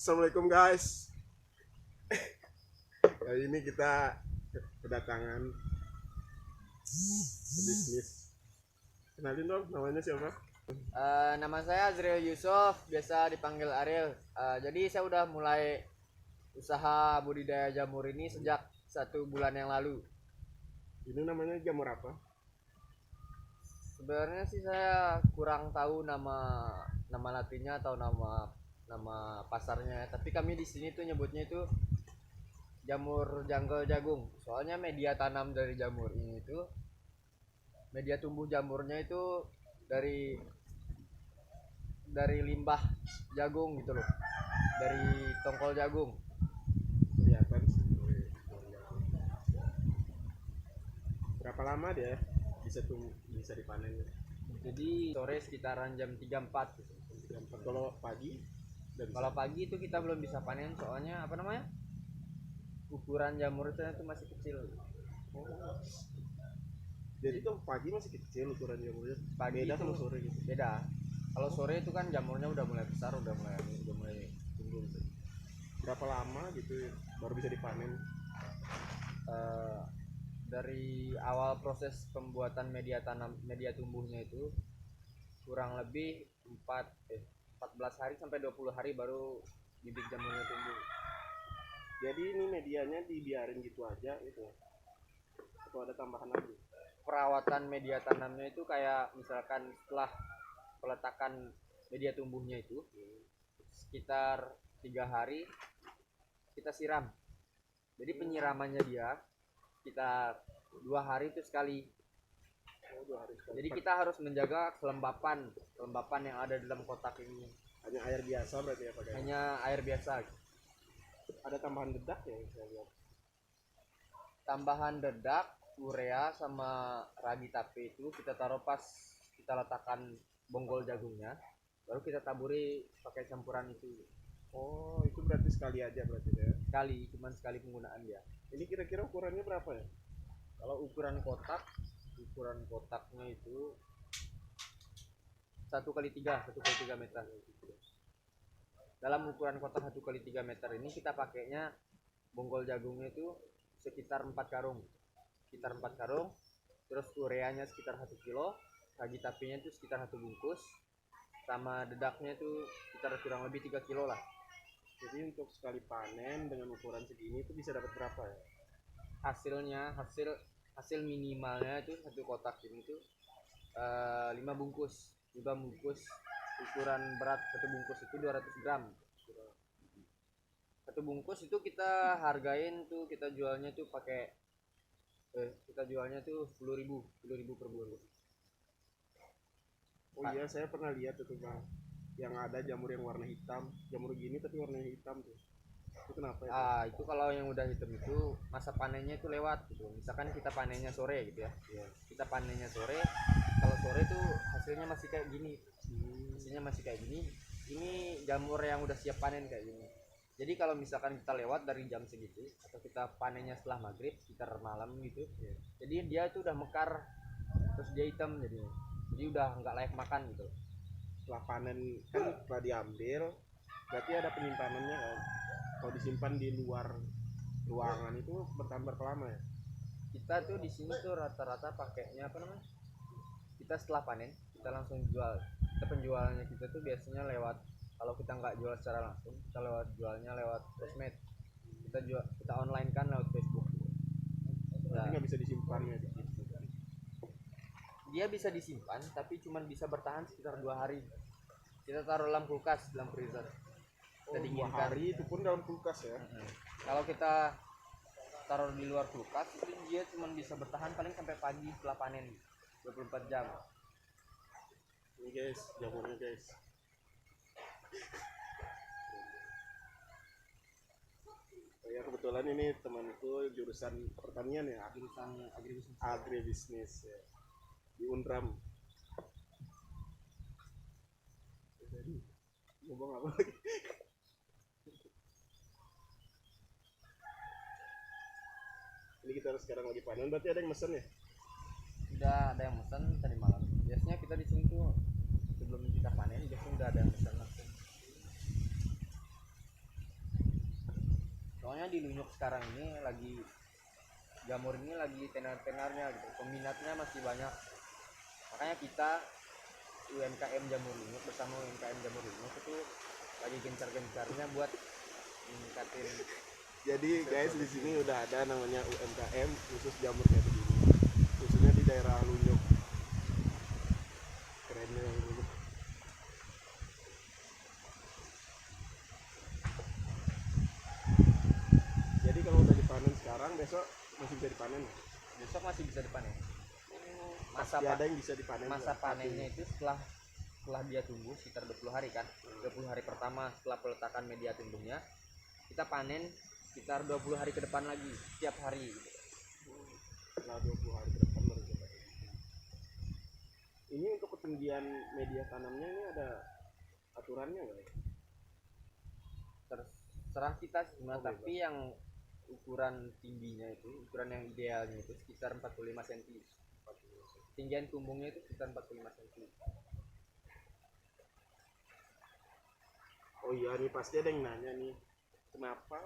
Assalamualaikum guys. Kali ini kita kedatangan bisnis. Kenalin dong, namanya siapa? Nama saya Azriel Yusuf, biasa dipanggil Ariel. Jadi saya udah mulai usaha budidaya jamur ini sejak 1 bulan yang lalu. Ini namanya jamur apa? Sebenarnya sih saya kurang tahu nama latinnya atau nama pasarnya. Tapi kami di sini tuh nyebutnya itu jamur jungle jagung. Soalnya media tanam dari jamur ini itu media tumbuh jamurnya itu dari limbah jagung gitu loh, dari tongkol jagung. Kelihatan sih. Berapa lama dia bisa dipanen? Jadi sore sekitaran jam 3-4 gitu. Kalau pagi? Kalau pagi itu kita belum bisa panen, soalnya apa namanya, ukuran jamur itu masih kecil. Oh. Jadi tuh pagi masih kecil ukuran jamurnya. Pagi Beda itu sama sore gitu. beda. Kalau sore itu kan jamurnya udah mulai besar, udah mulai tumbuh gitu. Berapa lama gitu baru bisa dipanen? Eh, dari awal proses pembuatan media tumbuhnya itu kurang lebih 14 hari sampai 20 hari baru bibit jamurnya tumbuh. Jadi ini medianya dibiarin gitu aja gitu. Atau ada tambahan lagi? Perawatan media tanamnya itu kayak misalkan setelah peletakan media tumbuhnya itu sekitar 3 hari kita siram. Jadi penyiramannya dia kita 2 hari itu sekali. Oh, 2 hari sekali. Jadi kita harus menjaga kelembapan yang ada dalam kotak ini. Hanya air biasa berarti ya pakai? Hanya air biasa. Ada tambahan dedak ya saya lihat? Tambahan dedak, urea sama ragi tape itu kita taruh pas kita letakkan bonggol jagungnya, baru kita taburi pakai campuran itu. Oh, itu berarti sekali aja berarti ya? Cuman sekali penggunaan dia. Ini kira-kira ukurannya berapa ya? Kalau ukuran kotaknya itu 1x3 meter. Dalam ukuran kotak 1x3 meter ini kita pakainya bonggol jagungnya itu sekitar 4 karung. Terus ureanya sekitar 1 kilo, ragi tapenya itu sekitar 1 bungkus, sama dedaknya itu sekitar kurang lebih 3 kilo lah. Jadi untuk sekali panen dengan ukuran segini itu bisa dapat berapa ya? Hasil minimalnya itu satu kotak ini tuh 5 bungkus. Ukuran berat satu bungkus itu 200 gram. Satu bungkus itu kita hargain tuh, kita jualnya tuh 10.000 per bungkus. Oh iya, saya pernah lihat itu Bang, yang ada jamur yang warna hitam, jamur gini tapi warnanya hitam tuh. Itu kenapa ya? Itu kalau yang udah hitam itu masa panennya itu lewat gitu. Misalkan kita panennya sore gitu ya. Iya. Kita panennya sore, kalau sore tuh hasilnya masih kayak gini. Ini jamur yang udah siap panen kayak gini. Jadi kalau misalkan kita lewat dari jam segitu atau kita panennya setelah maghrib sekitar malam gitu, Iya. jadi dia tuh udah mekar, terus dia hitam jadinya. Jadi udah nggak layak makan gitu. Setelah panen kan setelah diambil, berarti ada penyimpanannya kan? Kalau disimpan di luar ruangan itu bertahan berapa lama ya? Kita tuh di sini tuh rata-rata pakainya apa namanya? Kita setelah panen kita langsung jual. Penjualannya kita tuh biasanya lewat, kalau kita nggak jual secara langsung, kita jualnya lewat sosmed. Kita online kan lewat Facebook. Berarti nggak bisa disimpan ya di situ. Dia bisa disimpan tapi cuman bisa bertahan sekitar 2 hari. Kita taruh dalam kulkas, dalam freezer. Oh, 2 hari itu pun dalam kulkas ya? Kalau kita taruh di luar kulkas itu dia cuma bisa bertahan paling sampai pagi setelah panen, 24 jam. Ini guys, jamurnya guys. Oh ya, kebetulan ini temanku jurusan pertanian ya, Jurusan agribisnis ya, di Unram. Jadi ngomong apa lagi? Ini kita sekarang lagi panen, berarti ada yang mesen ya? Udah ada yang pesan tadi malam. Biasanya kita di sini tuh sebelum kita panen biasanya udah ada yang pesan langsung. soalnya di Lunyuk sekarang ini lagi jamur ini lagi tenar-tenarnya gitu, peminatnya masih banyak. Makanya kita UMKM Jamur Lunyuk bersama UMKM Jamur Lunyuk itu lagi gencar-gencarnya buat meningkatin. Jadi guys, di sini udah ada namanya UMKM khusus jamur kayak begini, khususnya di daerah Lunyuk. Kerennya yang Lunyuk. Jadi kalau udah dipanen sekarang, besok masih bisa dipanen. Besok masih bisa dipanen. Pasti ada yang bisa dipanen. Masa panennya itu setelah dia tumbuh sekitar 20 hari kan. 20 hari pertama setelah peletakan media tumbuhnya, kita panen sekitar 20 hari ke depan lagi setiap hari gitu. Setelah 20 hari ke depan baru kita. Ini untuk ketinggian media tanamnya ini ada aturannya nggak ya? Terserah kita sebenarnya, Oh, tapi yang ukuran tingginya itu, ukuran yang idealnya itu sekitar 45 cm. Tinggian tumbungnya itu sekitar 45 cm. Oh iya, nih pasti ada yang nanya nih, kenapa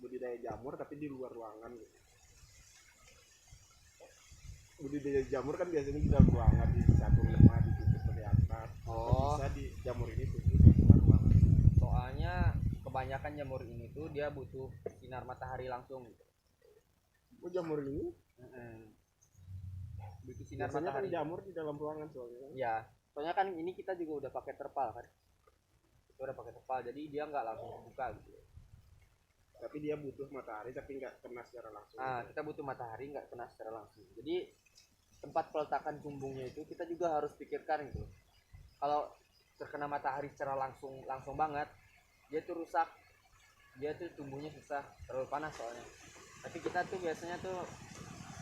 budidaya jamur tapi di luar ruangan gitu. Budidaya jamur kan biasanya di dalam ruangan, di satu rumah ditutup dari atas. Oh, Bisa di jamur ini tuh di luar ruangan. soalnya kebanyakan jamur ini tuh dia butuh sinar matahari langsung gitu. Oh jamur ini Butuh sinar biasanya kan matahari. jamur di dalam ruangan soalnya. Ya, soalnya kan ini kita juga udah pakai terpal kan. Kita udah pakai terpal, jadi dia nggak langsung terbuka gitu. Tapi dia butuh matahari tapi nggak kena secara langsung. Kita butuh matahari nggak kena secara langsung. Jadi tempat peletakan tumbungnya itu kita juga harus pikirkan gitu. Kalau terkena matahari secara langsung banget, dia tuh rusak, dia tuh tumbuhnya susah, terlalu panas soalnya. Tapi kita tuh biasanya tuh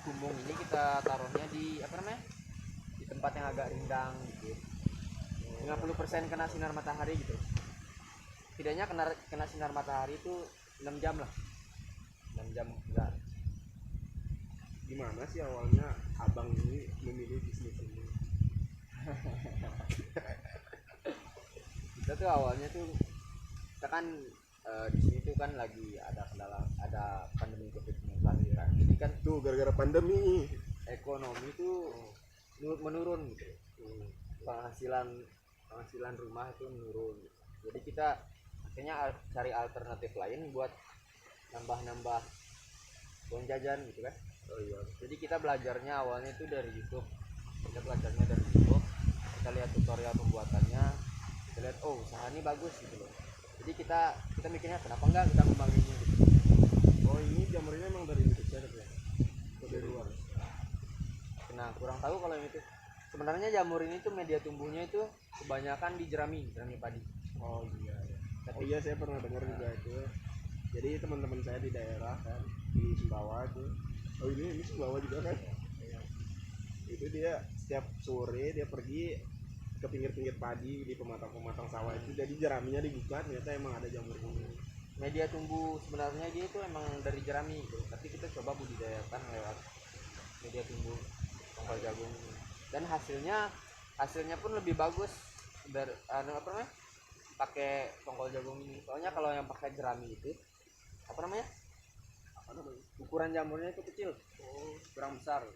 tumbung ini kita taruhnya di apa namanya, di tempat yang agak rindang gitu, 50% kena sinar matahari gitu. Tidaknya kena sinar matahari itu 6 jam lah, 6 jam enggak. Gimana sih awalnya abang ini memilih bisnis ini? Kita tuh awalnya tuh kita kan di sini tuh kan lagi ada kendala, ada pandemi COVID-19 kan. Jadi kan Tuh gara-gara pandemi ekonomi tuh menurun gitu. Penghasilan rumah itu menurun gitu. Jadi kita akhirnya cari alternatif lain buat nambah uang jajan gitu kan. oh iya Jadi kita belajarnya awalnya itu dari YouTube. Kita belajarnya dari YouTube, kita lihat tutorial pembuatannya, kita lihat oh usaha ini bagus gitu loh. Jadi kita mikirnya kenapa enggak kita ngembanginnya gitu. oh ini jamurnya emang dari Indonesia ya? Atau dari luar? Nah kurang tahu kalau yang itu. Sebenarnya jamur ini tuh media tumbuhnya itu kebanyakan di jerami padi. Oh iya, iya. Tapi Oh iya saya pernah dengar juga itu. Jadi teman-teman saya di daerah kan di Sumbawa itu. Oh ini Sumbawa juga kan? Itu dia setiap sore dia pergi ke pinggir-pinggir padi di pematang-pematang sawah itu. Jadi jeraminya dibuka ternyata emang ada jamur ini. media tumbuh sebenarnya dia itu emang dari jerami gitu. Tapi kita coba budidayakan lewat media tumbuh tongkol jagung ini. Dan hasilnya pun lebih bagus dari apa namanya, pakai tongkol jagung ini. Soalnya kalau yang pakai jerami itu apa namanya, ukuran jamurnya itu kecil, kurang besar.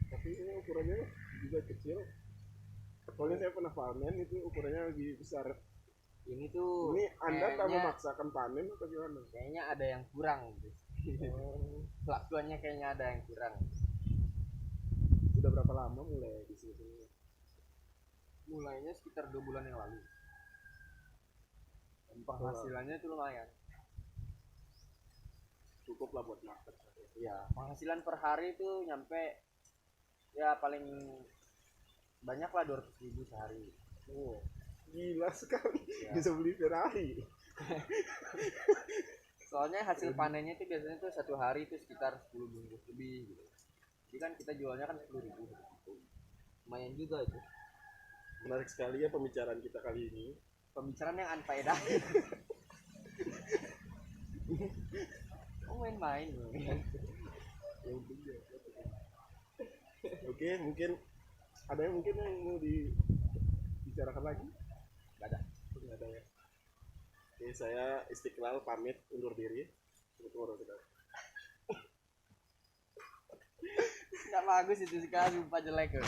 Tapi ini ukurannya juga kecil. Soalnya saya pernah panen itu ukurannya lebih besar. Ini tuh Ini Anda tak kayaknya memaksakan panen atau gimana? ada yang kurang gitu. Kelakuannya kayaknya ada yang kurang. Udah berapa lama mulai di sini? Mulainya sekitar 2 bulan yang lalu. Penghasilannya itu lumayan. Cukup lah buat market. Iya, penghasilan per hari itu nyampe ya paling banyak lah 200.000 sehari. Oh, gila sekali. Ya. Bisa beli Ferrari. Soalnya hasil panennya itu biasanya tuh satu hari itu sekitar 10 bungkus lebih gitu. Jadi kan kita jualnya kan 10.000 gitu. Lumayan juga itu. Menarik sekali ya pembicaraan kita kali ini. Pembicaraan yang unfaedah. Oh main-main. Oke, mungkin ada yang mau dibicarakan lagi? Gak ada. Nggak ada ya. Oke, saya Istiqlal pamit undur diri. Tunggu kita. Nggak bagus itu sekali, sumpah jelek.